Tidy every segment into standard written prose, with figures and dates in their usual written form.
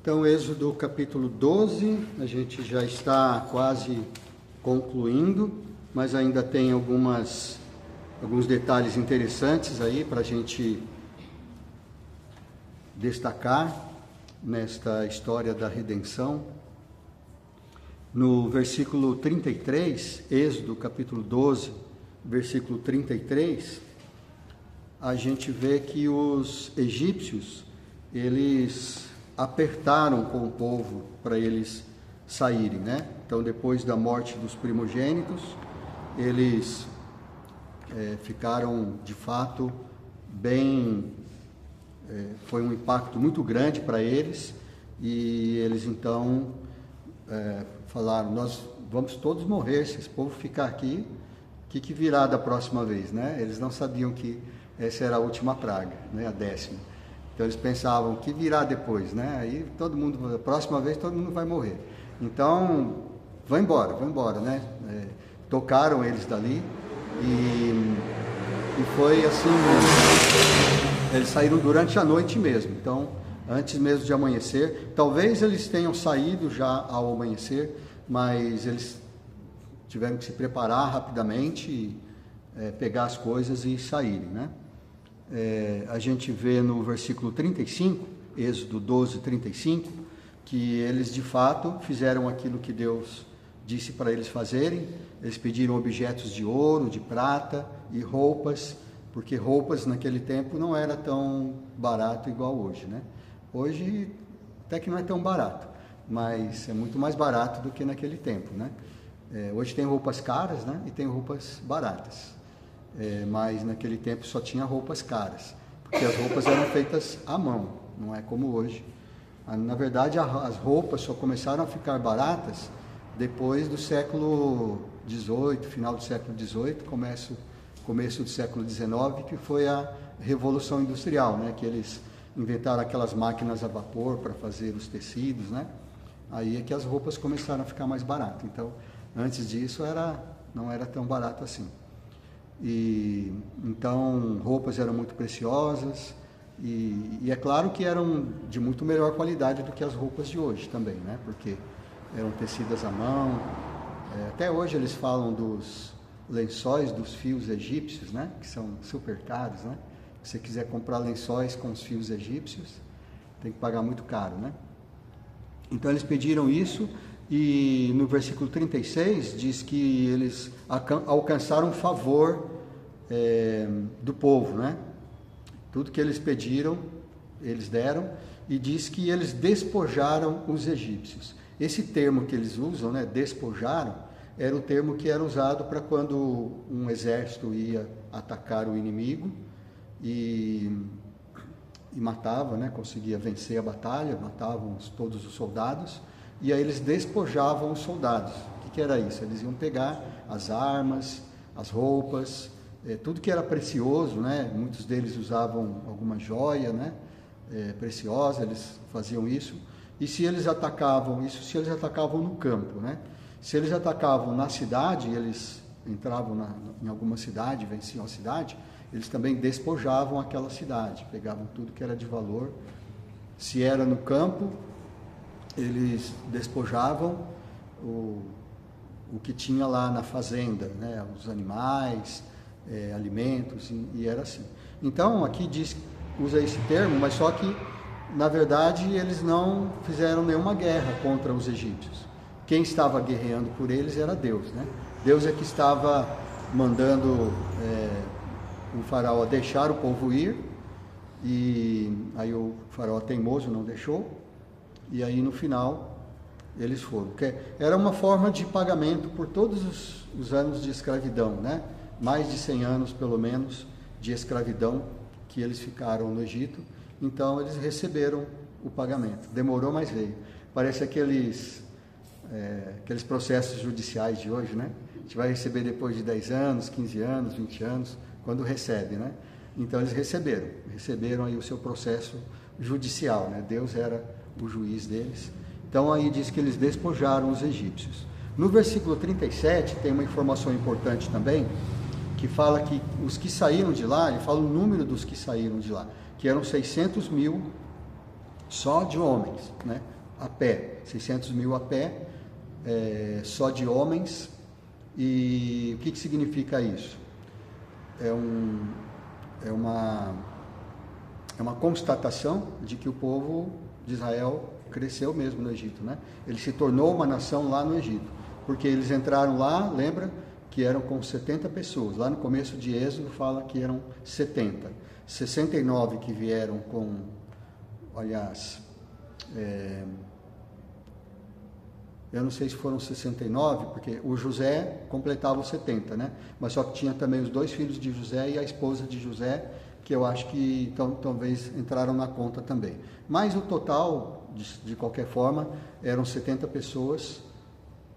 Então, Êxodo capítulo 12, a gente já está quase concluindo, mas ainda tem alguns detalhes interessantes aí para a gente destacar nesta história da redenção. No versículo 33, Êxodo capítulo 12, versículo 33, a gente vê que os egípcios, eles apertaram com o povo para eles saírem, né? Então, depois da morte dos primogênitos, eles ficaram, de fato, foi um impacto muito grande para eles, e eles então falaram: nós vamos todos morrer, se esse povo ficar aqui, o que virá da próxima vez, né? Eles não sabiam que essa era a última praga, né? A 10ª. Então eles pensavam, o que virá depois, né? Aí a próxima vez todo mundo vai morrer. Então, vão embora, né? Tocaram eles dali e foi assim, eles saíram durante a noite mesmo. Então, antes mesmo de amanhecer, talvez eles tenham saído já ao amanhecer, mas eles tiveram que se preparar rapidamente, pegar as coisas e saírem, né? A gente vê no versículo 35, Êxodo 12, 35, que eles de fato fizeram aquilo que Deus disse para eles fazerem. Eles pediram objetos de ouro, de prata e roupas, porque roupas naquele tempo não era tão barato igual hoje, né? Hoje até que não é tão barato, mas é muito mais barato do que naquele tempo, né? Hoje tem roupas caras, né? E tem roupas baratas. Mas naquele tempo só tinha roupas caras, porque as roupas eram feitas à mão, não é como hoje. Na verdade, as roupas só começaram a ficar baratas depois do século XVIII, final do século XVIII, começo do século XIX, que foi a Revolução Industrial, né? Que eles inventaram aquelas máquinas a vapor para fazer os tecidos, né? Aí é que as roupas começaram a ficar mais baratas. Então, antes disso não era tão barato assim. E então roupas eram muito preciosas e é claro que eram de muito melhor qualidade do que as roupas de hoje também, né? Porque eram tecidas à mão. Até hoje eles falam dos lençóis dos fios egípcios, né? Que são super caros, né? Se você quiser comprar lençóis com os fios egípcios, tem que pagar muito caro, né? Então eles pediram isso. E no versículo 36 diz que eles alcançaram o favor do povo, né? Tudo que eles pediram, eles deram, e diz que eles despojaram os egípcios. Esse termo que eles usam, né, despojaram, era o termo que era usado para quando um exército ia atacar o inimigo e matava, né, conseguia vencer a batalha, matavam todos os soldados. E aí eles despojavam os soldados. O que era isso? Eles iam pegar as armas, as roupas, tudo que era precioso, né? Muitos deles usavam alguma joia, né? Preciosa, eles faziam isso. E se eles atacavam no campo, né? Se eles atacavam na cidade, eles entravam em alguma cidade, venciam a cidade, eles também despojavam aquela cidade, pegavam tudo que era de valor. Se era no campo, eles despojavam o que tinha lá na fazenda, né? Os animais, alimentos, e era assim. Então, aqui usa esse termo, mas só que, na verdade, eles não fizeram nenhuma guerra contra os egípcios. Quem estava guerreando por eles era Deus, né? Deus é que estava mandando o faraó deixar o povo ir, e aí o faraó teimoso não deixou. E aí no final eles foram. Era uma forma de pagamento por todos os anos de escravidão, né? Mais de 100 anos pelo menos de escravidão que eles ficaram no Egito. Então eles receberam o pagamento. Demorou, mas veio. Parece aqueles processos judiciais de hoje, né? A gente vai receber depois de 10 anos, 15 anos, 20 anos, quando recebe, né? Então eles receberam aí o seu processo judicial, né? Deus era o juiz deles. Então aí diz que eles despojaram os egípcios. No versículo 37 tem uma informação importante também, que fala que os que saíram de lá, ele fala o número dos que saíram de lá, que eram 600 mil só de homens, né? a pé, 600 mil a pé, só de homens. E o que significa isso? É uma constatação de que o povo de Israel cresceu mesmo no Egito, né? Ele se tornou uma nação lá no Egito, porque eles entraram lá, lembra, que eram com 70 pessoas. Lá no começo de Êxodo fala que eram 70. 69 que vieram com, aliás, eu não sei se foram 69, porque o José completava os 70, né? Mas só que tinha também os 2 filhos de José e a esposa de José, que eu acho que talvez entraram na conta também. Mas o total, de qualquer forma, eram 70 pessoas,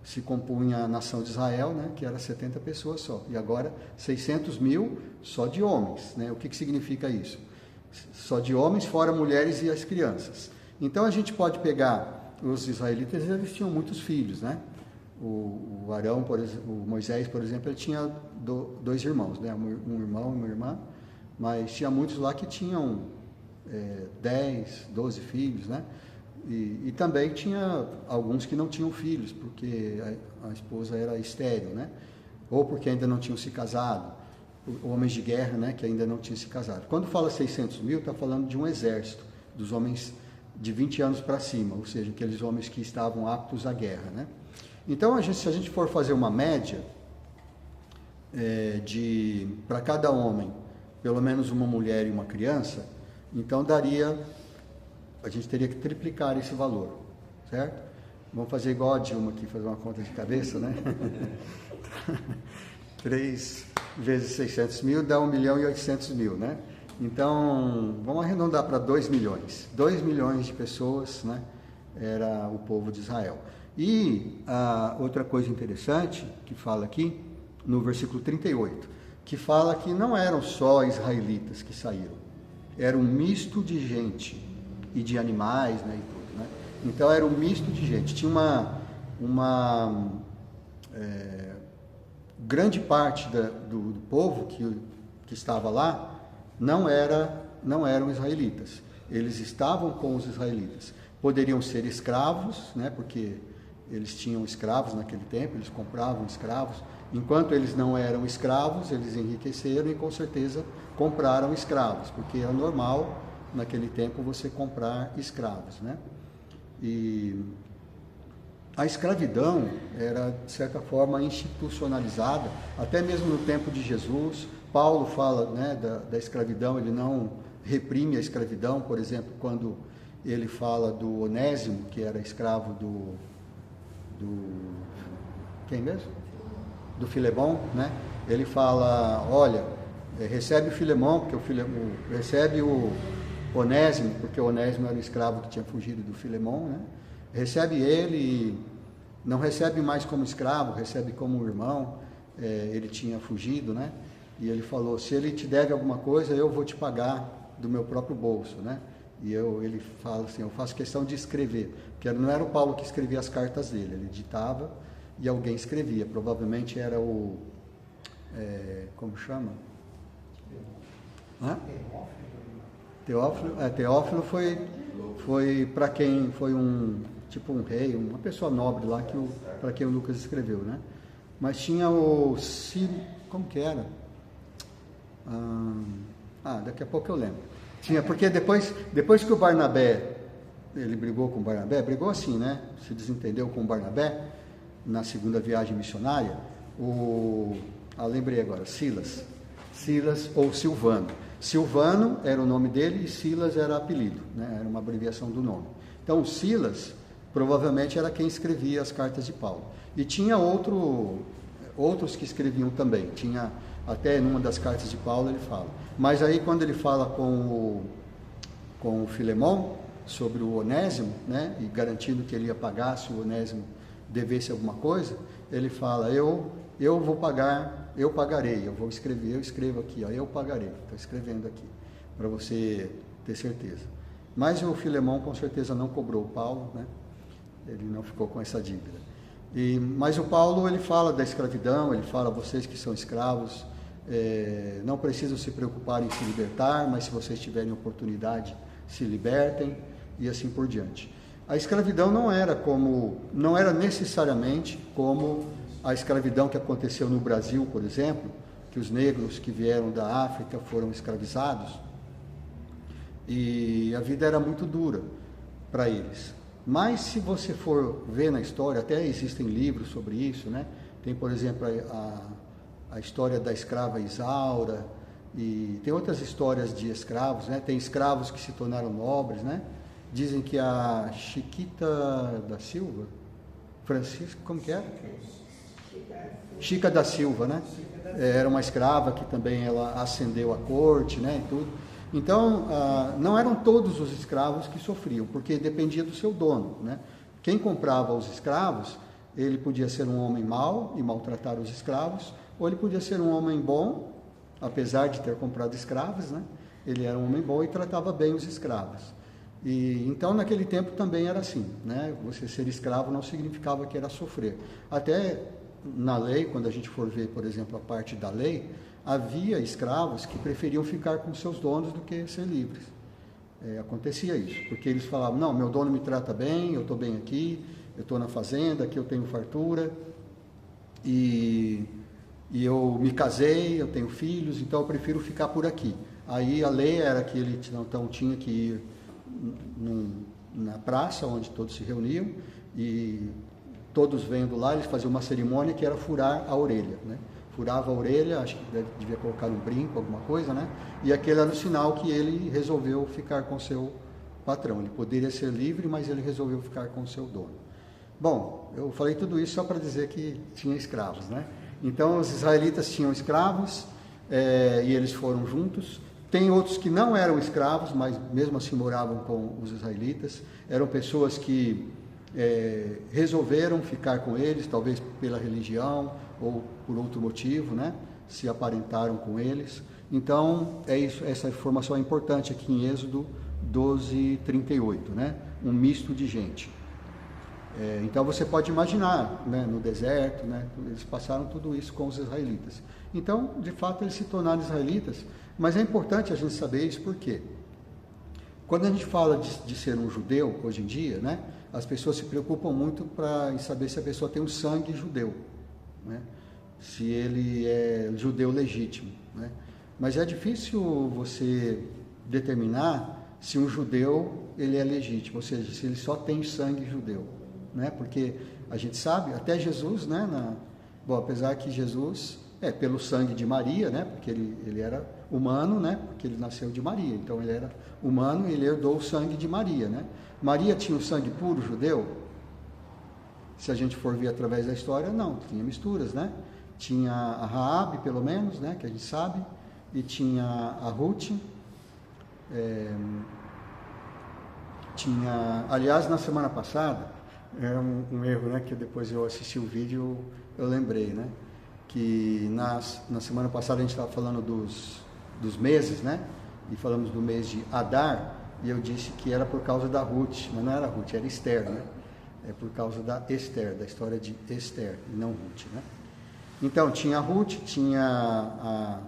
se compunha a nação de Israel, né? Que era 70 pessoas só. E agora 600 mil só de homens, né? O que significa isso? Só de homens, fora mulheres e as crianças. Então a gente pode pegar os israelitas, eles tinham muitos filhos, né? O Arão, por exemplo, o Moisés, por exemplo, ele tinha 2 irmãos, né? Um irmão e uma irmã, mas tinha muitos lá que tinham 10, 12 filhos, né? E também tinha alguns que não tinham filhos, porque a esposa era estéril, né? Ou porque ainda não tinham se casado, homens de guerra, né? Que ainda não tinham se casado. Quando fala 600 mil, está falando de um exército, dos homens de 20 anos para cima, ou seja, aqueles homens que estavam aptos à guerra, né? Então, se a gente for fazer uma média para cada homem, pelo menos uma mulher e uma criança, então a gente teria que triplicar esse valor, certo? Vamos fazer igual a Dilma aqui, fazer uma conta de cabeça, né? 3 vezes 600 mil dá 1.800.000, né? Então, vamos arredondar para 2 milhões. 2 milhões de pessoas, né, era o povo de Israel. E outra coisa interessante que fala aqui, no versículo 38, que fala que não eram só israelitas que saíram, era um misto de gente e de animais, né, e tudo, né? Então, era um misto de gente. Tinha uma grande parte do povo que estava lá, não eram israelitas. Eles estavam com os israelitas. Poderiam ser escravos, né, porque eles tinham escravos naquele tempo, eles compravam escravos. Enquanto eles não eram escravos, eles enriqueceram e com certeza compraram escravos, porque é normal naquele tempo você comprar escravos, né? E a escravidão era, de certa forma, institucionalizada, até mesmo no tempo de Jesus. Paulo fala, né, da escravidão, ele não reprime a escravidão, por exemplo, quando ele fala do Onésimo, que era escravo do quem mesmo? Do Filemão, né? Ele fala, olha, recebe o Filemão, porque recebe o Onésimo, porque o Onésimo era o escravo que tinha fugido do Filemão, né? Recebe ele e não recebe mais como escravo, recebe como irmão, ele tinha fugido, né? E ele falou, se ele te deve alguma coisa, eu vou te pagar do meu próprio bolso, né? E ele fala assim, eu faço questão de escrever, porque não era o Paulo que escrevia as cartas dele, ele ditava e alguém escrevia, provavelmente era como chama? Hã? Teófilo foi para quem, foi tipo um rei, uma pessoa nobre lá, para quem o Lucas escreveu, né? Mas tinha como que era? Daqui a pouco eu lembro. Tinha, porque depois que o Barnabé, ele brigou com o Barnabé, brigou assim, né? Se desentendeu com o Barnabé, na segunda viagem missionária, lembrei agora, Silas ou Silvano. Silvano era o nome dele e Silas era apelido, né? Era uma abreviação do nome. Então, Silas provavelmente era quem escrevia as cartas de Paulo. E tinha outros que escreviam também. Tinha, até numa das cartas de Paulo ele fala. Mas aí quando ele fala com o Filemão sobre o Onésimo, né? E garantindo que ele ia pagar se o Onésimo devesse alguma coisa, ele fala, eu vou pagar, eu pagarei, eu escrevo aqui, ó, eu pagarei, estou escrevendo aqui, para você ter certeza. Mas o Filemão com certeza não cobrou o Paulo, né? Ele não ficou com essa dívida. Mas o Paulo, ele fala da escravidão, ele fala, vocês que são escravos, não precisam se preocupar em se libertar, mas se vocês tiverem oportunidade, se libertem, e assim por diante. A escravidão não era necessariamente como a escravidão que aconteceu no Brasil, por exemplo, que os negros que vieram da África foram escravizados, e a vida era muito dura para eles. Mas se você for ver na história, até existem livros sobre isso, né? Tem, por exemplo, a história da escrava Isaura, e tem outras histórias de escravos, né? Tem escravos que se tornaram nobres, né? Dizem que a Chiquita da Silva, Francisco, como que é? Chica da Silva, né? Era uma escrava que também ela ascendeu à corte, né? E tudo. Então, não eram todos os escravos que sofriam, porque dependia do seu dono, né? Quem comprava os escravos, ele podia ser um homem mau e maltratar os escravos, ou ele podia ser um homem bom, apesar de ter comprado escravos, né? Ele era um homem bom e tratava bem os escravos. E então naquele tempo também era assim, né? Você ser escravo não significava que era sofrer. Até na lei, quando a gente for ver, por exemplo, a parte da lei, havia escravos que preferiam ficar com seus donos do que ser livres. Acontecia isso, porque eles falavam, não, meu dono me trata bem, eu estou bem aqui, eu estou na fazenda, aqui eu tenho fartura, e eu me casei, eu tenho filhos, então eu prefiro ficar por aqui. Aí a lei era que ele então tinha que ir na praça, onde todos se reuniam, e todos vendo lá, eles faziam uma cerimônia que era furar a orelha, né? Furava a orelha, acho que devia colocar um brinco, alguma coisa, né? E aquele era o sinal que ele resolveu ficar com seu patrão. Ele poderia ser livre, mas ele resolveu ficar com seu dono. Bom, eu falei tudo isso só para dizer que tinha escravos, né? Então, os israelitas tinham escravos, e eles foram juntos. Tem outros que não eram escravos, mas mesmo assim moravam com os israelitas. Eram pessoas que resolveram ficar com eles, talvez pela religião ou por outro motivo, né? Se aparentaram com eles. Então, essa informação é importante aqui em Êxodo 12:38, né? Um misto de gente. Então você pode imaginar, né, no deserto, né, eles passaram tudo isso com os israelitas. Então, de fato, eles se tornaram israelitas, mas é importante a gente saber isso porque quando a gente fala de ser um judeu, hoje em dia, né, as pessoas se preocupam muito em saber se a pessoa tem um sangue judeu, né, se ele é judeu legítimo, né. Mas é difícil você determinar se um judeu ele é legítimo, ou seja, se ele só tem sangue judeu. Né? Porque a gente sabe, até Jesus, né? Apesar que Jesus pelo sangue de Maria, né? Porque ele era humano, né? Porque ele nasceu de Maria, então ele era humano e ele herdou o sangue de Maria, né? Maria tinha o sangue puro judeu? Se a gente for ver através da história, não, tinha misturas, né? Tinha a Raabe, pelo menos, né? Que a gente sabe, e tinha a Ruth, aliás, na semana passada, um erro, né, que depois eu assisti o vídeo, eu lembrei, né, que na semana passada a gente estava falando dos meses, né, e falamos do mês de Adar, e eu disse que era por causa da Ruth, mas não era Ruth, era Esther, né, por causa da Esther, da história de Esther, e não Ruth, né. Então, tinha a Ruth, tinha a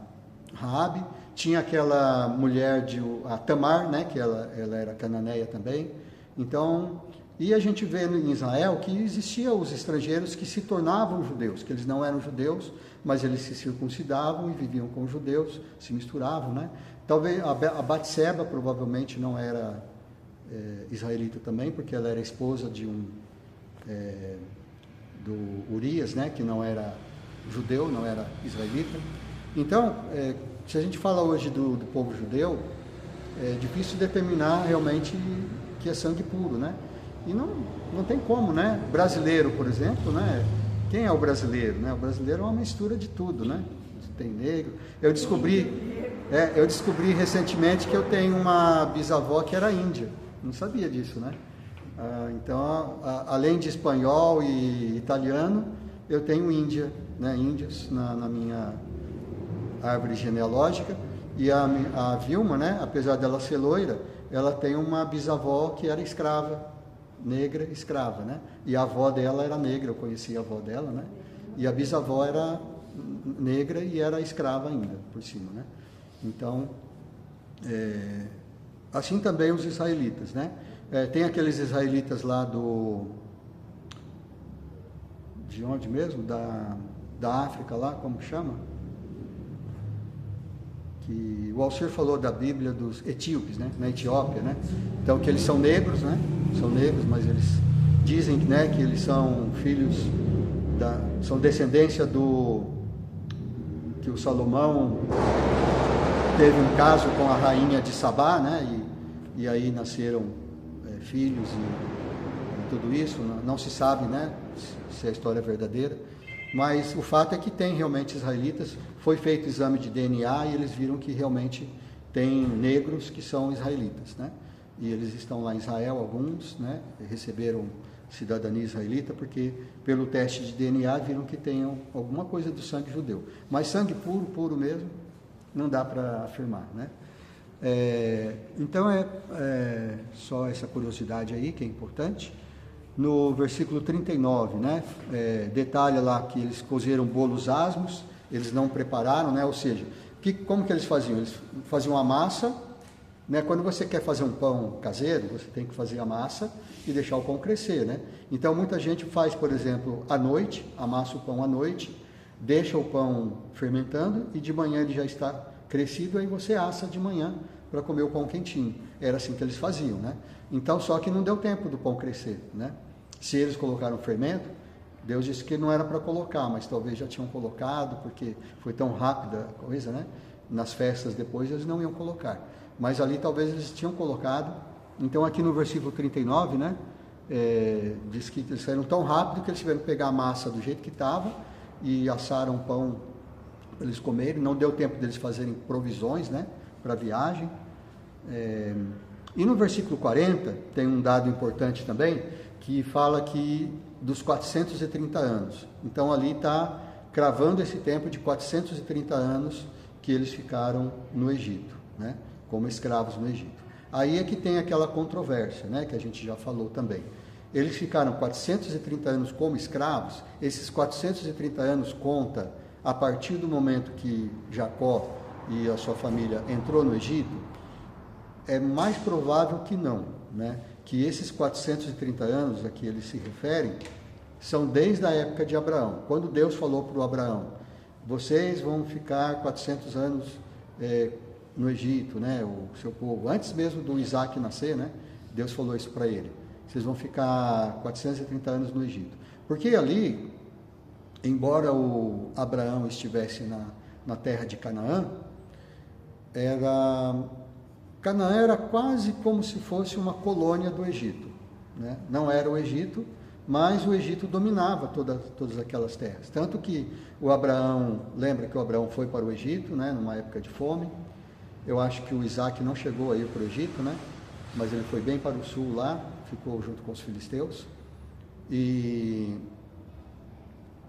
Raabe, tinha aquela mulher, a Tamar, né, que ela era cananeia também. Então, e a gente vê em Israel que existiam os estrangeiros que se tornavam judeus, que eles não eram judeus, mas eles se circuncidavam e viviam com os judeus, se misturavam, né? Talvez a Batseba provavelmente não era israelita também, porque ela era esposa do Urias, né, que não era judeu, não era israelita. Então, se a gente fala hoje do povo judeu, é difícil determinar realmente que é sangue puro, né? E não tem como, né? Brasileiro, por exemplo, né? Quem é o brasileiro, né? O brasileiro é uma mistura de tudo, né? Tem negro. Eu descobri recentemente que eu tenho uma bisavó que era índia. Não sabia disso, né? Então, além de espanhol e italiano, eu tenho índia, né? Índios na minha árvore genealógica. E a Vilma, né? Apesar dela ser loira, ela tem uma bisavó que era escrava, negra, escrava, né? E a avó dela era negra, eu conheci a avó dela, né? E a bisavó era negra e era escrava ainda, por cima, né? Então, assim também os israelitas, né? Tem aqueles israelitas lá de onde mesmo? Da África lá, como chama? Que o Alcir falou da Bíblia dos etíopes, né? Na Etiópia, né? Então, que eles são negros, né? São negros, mas eles dizem, né, que eles são filhos são descendência que o Salomão teve um caso com a rainha de Sabá, né? E aí nasceram filhos e tudo isso. Não se sabe, né, se a história é verdadeira, mas o fato é que tem realmente israelitas. Foi feito exame de DNA e eles viram que realmente tem negros que são israelitas, né? E eles estão lá em Israel, alguns, né, receberam cidadania israelita, porque pelo teste de DNA viram que tenham alguma coisa do sangue judeu. Mas sangue puro, puro mesmo, não dá para afirmar, né? Então só essa curiosidade aí que é importante. No versículo 39, né, detalha lá que eles cozeram bolos asmos, eles não prepararam, né? Ou seja, como que eles faziam? Eles faziam a massa, né? Quando você quer fazer um pão caseiro, você tem que fazer a massa e deixar o pão crescer, né? Então muita gente faz, por exemplo, à noite, amassa o pão à noite, deixa o pão fermentando e de manhã ele já está crescido, aí você assa de manhã para comer o pão quentinho. Era assim que eles faziam, né? Então, só que não deu tempo do pão crescer, né? Se eles colocaram fermento, Deus disse que não era para colocar, mas talvez já tinham colocado, porque foi tão rápida a coisa, né? Nas festas depois eles não iam colocar, mas ali talvez eles tinham colocado. Então aqui no versículo 39, né? Diz que eles saíram tão rápido que eles tiveram que pegar a massa do jeito que estava e assaram o pão para eles comerem. Não deu tempo deles fazerem provisões, né, para a viagem. E no versículo 40 tem um dado importante também, que fala que dos 430 anos. Então ali está cravando esse tempo de 430 anos que eles ficaram no Egito, né, como escravos no Egito. Aí é que tem aquela controvérsia, né, que a gente já falou também. Eles ficaram 430 anos como escravos. Esses 430 anos conta a partir do momento que Jacó e a sua família entrou no Egito. É mais provável que não, né? Que esses 430 anos a que eles se referem são desde a época de Abraão. Quando Deus falou para o Abraão, vocês vão ficar 400 anos no Egito, né, o seu povo, antes mesmo do Isaac nascer, né, Deus falou isso para ele. Vocês vão ficar 430 anos no Egito. Porque ali, embora o Abraão estivesse na terra de Canaã, Canaã era quase como se fosse uma colônia do Egito, né? Não era o Egito, mas o Egito dominava todas aquelas terras. Tanto que o Abraão, lembra que o Abraão foi para o Egito, né, numa época de fome. Eu acho que o Isaac não chegou a ir para o Egito, né, mas ele foi bem para o sul lá, ficou junto com os filisteus. E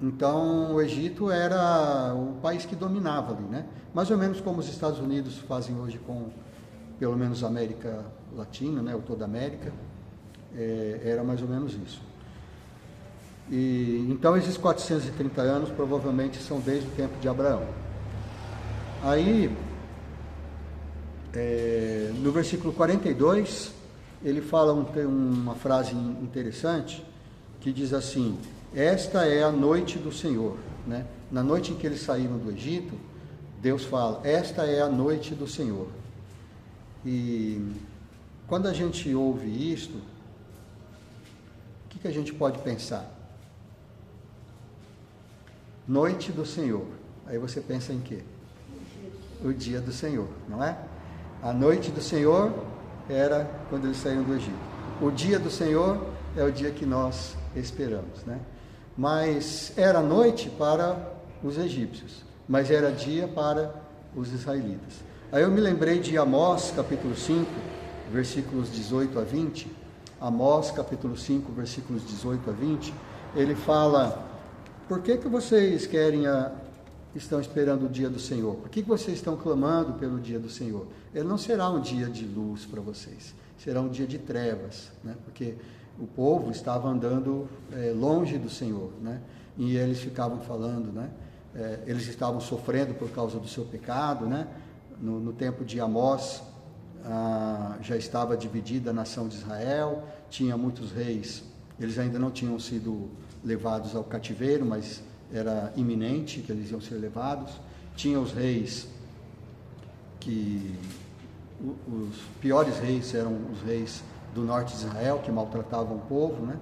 então o Egito era o país que dominava ali, né? Mais ou menos como os Estados Unidos fazem hoje com, pelo menos, a América Latina, né, ou toda a América. Era mais ou menos isso. E então esses 430 anos provavelmente são desde o tempo de Abraão. Aí, no versículo 42, ele fala uma frase interessante, que diz assim: esta é a noite do Senhor, né? Na noite em que eles saíram do Egito, Deus fala, esta é a noite do Senhor. E quando a gente ouve isto, o que a gente pode pensar? Noite do Senhor. Aí você pensa em quê? O dia do Senhor, não é? A noite do Senhor era quando eles saíram do Egito. O dia do Senhor é o dia que nós esperamos, né? Mas era noite para os egípcios, mas era dia para os israelitas. Aí eu me lembrei de Amós, capítulo 5, versículos 18 a 20. Amós, capítulo 5, versículos 18 a 20. Ele fala: por que vocês estão esperando o dia do Senhor? Por que vocês estão clamando pelo dia do Senhor? Ele não será um dia de luz para vocês, será um dia de trevas, né? Porque o povo estava andando longe do Senhor, né? E eles ficavam falando, né? Eles estavam sofrendo por causa do seu pecado, né? No tempo de Amós, já estava dividida a nação de Israel, tinha muitos reis, eles ainda não tinham sido levados ao cativeiro, mas era iminente que eles iam ser levados. Tinha os reis que, os piores reis eram os reis do norte de Israel, que maltratavam o povo, né?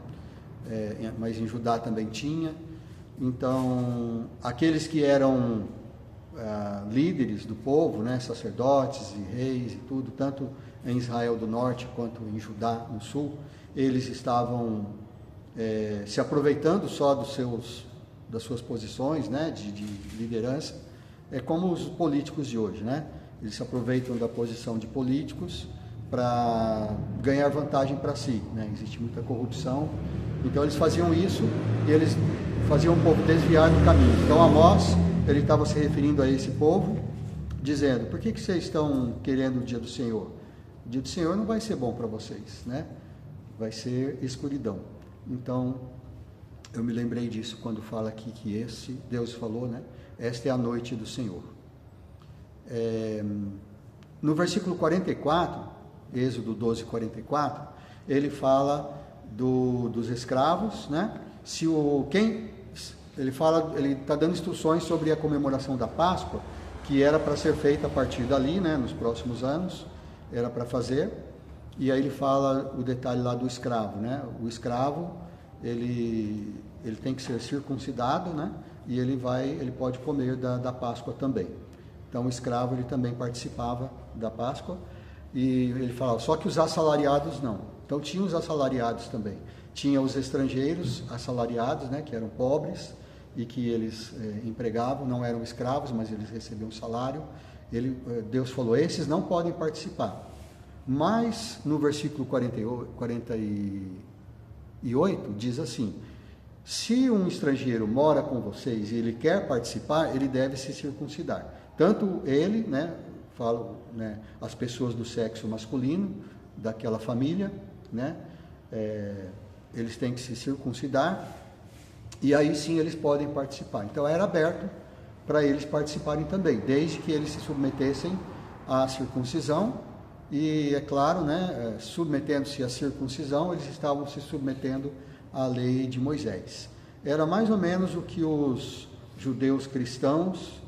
Mas em Judá também tinha. Então, aqueles que eram líderes do povo, né, sacerdotes e reis e tudo, tanto em Israel do norte quanto em Judá no sul, eles estavam se aproveitando só das suas posições, né, de liderança, como os políticos de hoje, né? Eles se aproveitam da posição de políticos para ganhar vantagem para si, né? Existe muita corrupção, então eles faziam isso e eles faziam o povo desviar do caminho. Então Amós, ele estava se referindo a esse povo, dizendo: por que vocês estão querendo o dia do Senhor? O dia do Senhor não vai ser bom para vocês, né? Vai ser escuridão. Então, eu me lembrei disso quando fala aqui que Deus falou, né? Esta é a noite do Senhor. No versículo 44, Êxodo 12, 44, ele fala dos escravos, né? Ele está dando instruções sobre a comemoração da Páscoa, que era para ser feita a partir dali, né? Nos próximos anos, era para fazer. E aí ele fala o detalhe lá do escravo, né? O escravo, ele tem que ser circuncidado, né? E ele pode comer da Páscoa também. Então o escravo, ele também participava da Páscoa. E ele falava, só que os assalariados não. Então tinha os assalariados também. Tinha os estrangeiros assalariados, né? Que eram pobres e que eles empregavam, não eram escravos, mas eles recebiam salário. Deus falou, esses não podem participar. Mas no versículo 48 diz assim: se um estrangeiro mora com vocês e ele quer participar, ele deve se circuncidar. Tanto ele, né, falo, né, as pessoas do sexo masculino daquela família, né, eles têm que se circuncidar e aí sim eles podem participar. Então era aberto para eles participarem também, desde que eles se submetessem à circuncisão. E é claro, né, submetendo-se à circuncisão, eles estavam se submetendo à lei de Moisés. Era mais ou menos o que os judeus cristãos,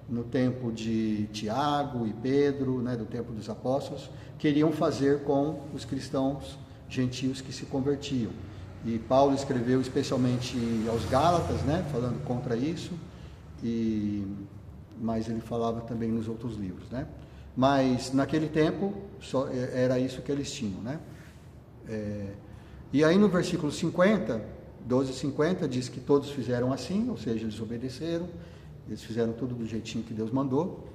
no tempo de Tiago e Pedro, né, do tempo dos apóstolos, queriam fazer com os cristãos gentios que se convertiam. E Paulo escreveu especialmente aos Gálatas, né, falando contra isso, mas ele falava também nos outros livros, né? Mas naquele tempo só era isso que eles tinham, né? E aí no versículo 50, 12:50, diz que todos fizeram assim, ou seja, eles obedeceram, eles fizeram tudo do jeitinho que Deus mandou.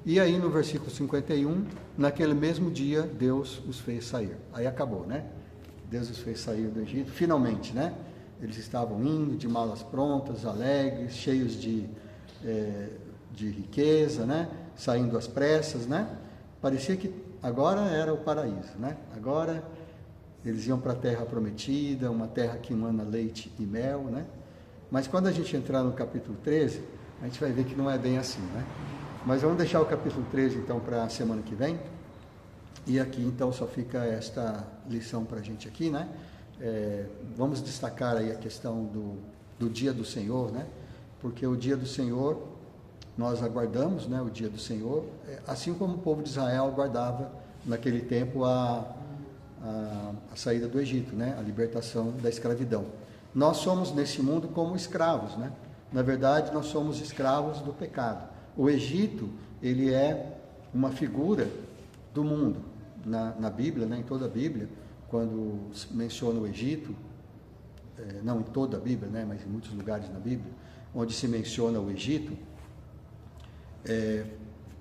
E aí no versículo 51, naquele mesmo dia, Deus os fez sair. Aí acabou, né? Deus os fez sair do Egito, finalmente, né? Eles estavam indo de malas prontas, alegres, cheios de riqueza, né? Saindo às pressas, né? Parecia que agora era o paraíso, né? Agora eles iam para a terra prometida, uma terra que emana leite e mel, né? Mas quando a gente entrar no capítulo 13, a gente vai ver que não é bem assim, né? Mas vamos deixar o capítulo 13 então para a semana que vem. E aqui então só fica esta lição para a gente aqui, né? Vamos destacar aí a questão do dia do Senhor, né? Porque o dia do Senhor, nós aguardamos, né, o dia do Senhor, assim como o povo de Israel aguardava naquele tempo a saída do Egito, né, a libertação da escravidão. Nós somos nesse mundo como escravos, né? Na verdade, nós somos escravos do pecado. O Egito, ele é uma figura do mundo. Na Bíblia, né, em toda a Bíblia, quando menciona o Egito, não em toda a Bíblia, né, mas em muitos lugares na Bíblia, onde se menciona o Egito,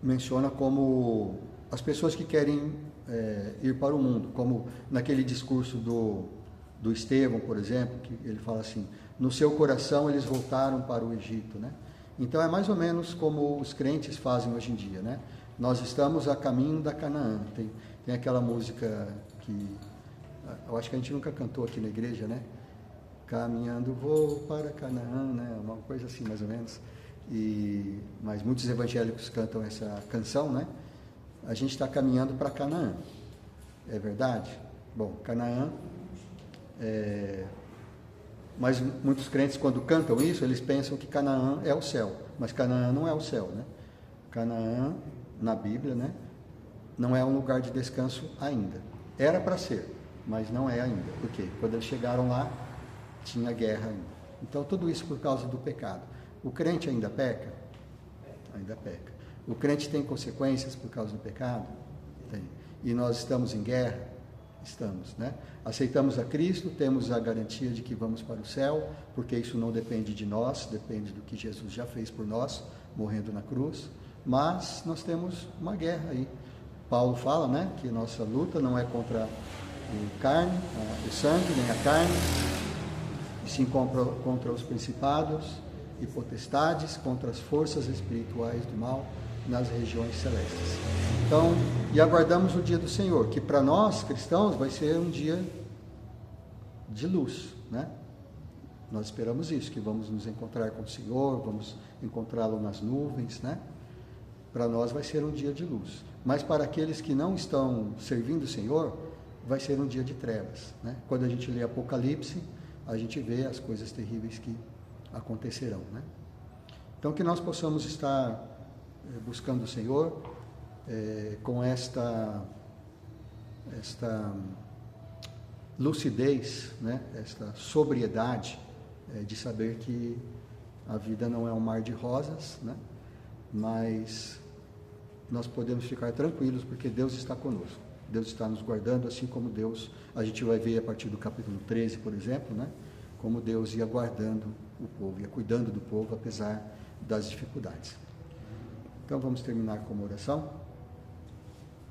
menciona como as pessoas que querem ir para o mundo, como naquele discurso do Estevão, por exemplo, que ele fala assim, no seu coração eles voltaram para o Egito, né? Então é mais ou menos como os crentes fazem hoje em dia, né? Nós estamos a caminho da Canaã. Tem aquela música que eu acho que a gente nunca cantou aqui na igreja, né? Caminhando vou para Canaã, né? Uma coisa assim, mais ou menos. Mas muitos evangélicos cantam essa canção, né? a gente está caminhando para Canaã. É verdade? Bom, Canaã, mas muitos crentes, quando cantam isso, eles pensam que Canaã é o céu, mas Canaã não é o céu, né? Canaã, na Bíblia, né, não é um lugar de descanso ainda. Era para ser, mas não é ainda. Por quê? Quando eles chegaram lá, tinha guerra ainda. Então, tudo isso por causa do pecado. O crente ainda peca? Ainda peca. O crente tem consequências por causa do pecado? Tem. E nós estamos em guerra? Estamos, né? Aceitamos a Cristo, temos a garantia de que vamos para o céu, porque isso não depende de nós, depende do que Jesus já fez por nós, morrendo na cruz. Mas nós temos uma guerra aí. Paulo fala, né, que nossa luta não é contra o sangue, nem a carne, e sim contra os principados e potestades, contra as forças espirituais do mal nas regiões celestes. Então, e aguardamos o dia do Senhor, que para nós cristãos vai ser um dia de luz, né? Nós esperamos isso, que vamos nos encontrar com o Senhor, vamos encontrá-lo nas nuvens, né? Para nós vai ser um dia de luz. Mas para aqueles que não estão servindo o Senhor, vai ser um dia de trevas, né? Quando a gente lê Apocalipse, a gente vê as coisas terríveis que acontecerão, né? Então, que nós possamos estar buscando o Senhor com esta lucidez, né? Esta sobriedade de saber que a vida não é um mar de rosas, né? Mas nós podemos ficar tranquilos porque Deus está conosco. Deus está nos guardando, assim como Deus, a gente vai ver a partir do capítulo 13, por exemplo, né? Como Deus ia guardando o povo, ia cuidando do povo, apesar das dificuldades. Então vamos terminar com uma oração.